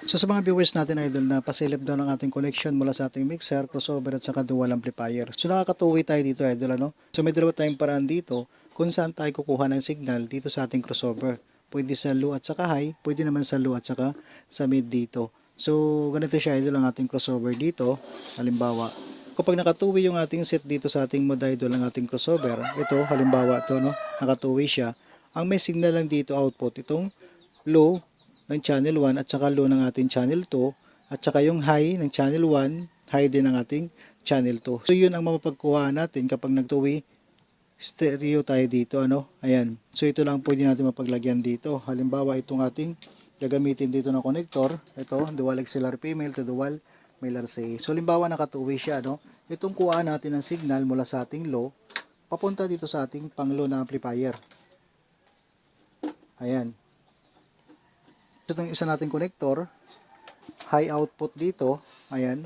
So sa mga viewers natin idol na pasilip daw ng ating connection mula sa ating mixer, crossover at saka dual amplifier. So nakakatuwi tayo dito idol ano. So may dalawa tayong paraan dito kung saan tayo kukuha ng signal dito sa ating crossover. Pwede sa low at saka high, pwede naman sa low at saka sa mid dito. So ganito siya idol ang ating crossover dito. Halimbawa, kapag nakatuwi yung ating set dito sa ating mod idol ng ating crossover, ito halimbawa to no, nakatuwi siya. Ang may signal lang dito output itong low ng channel 1 at saka low ng ating channel 2 at saka yung high ng channel 1, high din ng ating channel 2. So yun ang mapapagkuhaan natin kapag nagtuwi stereo tayo dito ano. Ayan. So ito lang pwede natin mapaglagyan dito. Halimbawa itong ating gagamitin dito na connector, ito dual XLR female to dual male RCA. So halimbawa nakatuwi siya no. Itong kuhaan natin ng signal mula sa ating low papunta dito sa ating pang low na amplifier. Ayan. Itong isa nating connector, high output dito, ayan,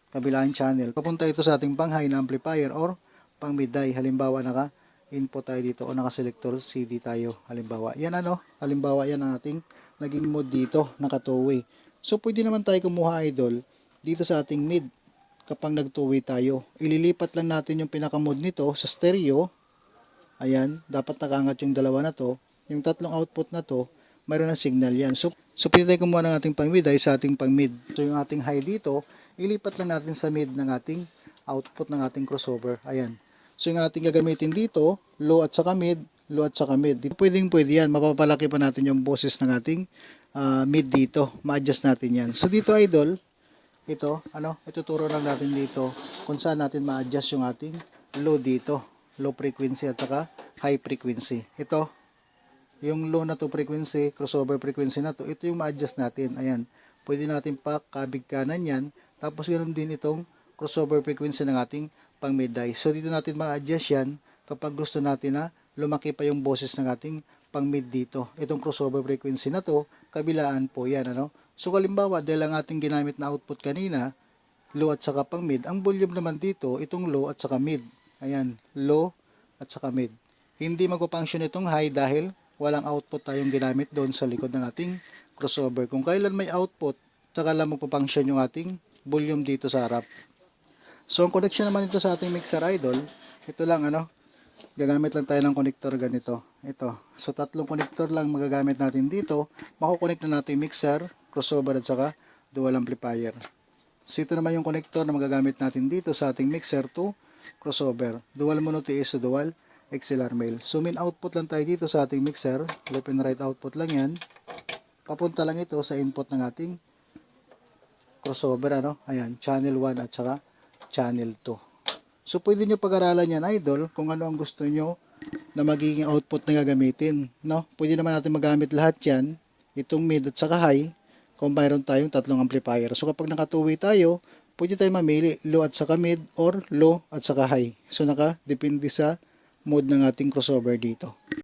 kabilang channel. Papunta ito sa ating pang high na amplifier or pang mid high. Halimbawa naka input tayo dito o naka selector CD tayo. Halimbawa, yan ano, halimbawa yan ang ating naging mode dito, naka two-way. So pwede naman tayo kumuha idol dito sa ating mid kapag nag two-way tayo. Ililipat lang natin yung pinaka mode nito sa stereo. Ayan, dapat nakaangat yung dalawa na to. Yung tatlong output na to, mayroon ng signal yan. So pwede tayo kumuha ng ating pang mid ay sa ating pang mid. So yung ating high dito, ilipat lang natin sa mid ng ating output ng ating crossover. Ayan. So yung ating gagamitin dito, low at saka mid, low at saka mid. Dito pwede yan. Mapapalaki pa natin yung boses ng ating mid dito. Ma-adjust natin yan. So dito idol, ito, ituturo lang natin dito kung saan natin ma-adjust yung ating low dito. Low frequency at saka high frequency. Ito, yung low na to frequency, crossover frequency na to, ito yung ma-adjust natin. Ayan. Pwede natin pakabig kanan yan. Tapos ganoon din itong crossover frequency ng ating pang mid high. So dito natin ma-adjust yan kapag gusto natin na lumaki pa yung boses ng ating pang mid dito. Itong crossover frequency na to, kabilaan po yan. Ano? So kalimbawa, dahil ang ating ginamit na output kanina, low at saka pang mid, ang volume naman dito, itong low at saka mid. Ayan, low at saka mid. Hindi magpapunction itong high dahil walang output tayong ginamit doon sa likod ng ating crossover. Kung kailan may output, saka lang magpapunction yung ating volume dito sa harap. So ang connection naman ito sa ating mixer idol, ito lang gagamit lang tayo ng connector ganito. Ito. So tatlong connector lang magagamit natin dito. Makukonect na natin mixer, crossover at saka dual amplifier. So ito naman yung connector na magagamit natin dito sa ating mixer to crossover. Dual mono TS to dual XLR male. So min output lang tayo dito sa ating mixer. Left and right output lang yan. Papunta lang ito sa input ng ating crossover. Ayan, channel 1 at saka channel 2. So pwede nyo pag-aralan yan idol kung ano ang gusto nyo na magiging output na gagamitin. No? Pwede naman natin magamit lahat yan. Itong mid at saka high kung mayroon tayong tatlong amplifier. So kapag nakatuwi tayo, pwede tayo mamili low at saka mid or low at saka high. So nakadepende sa mode ng ating crossover dito.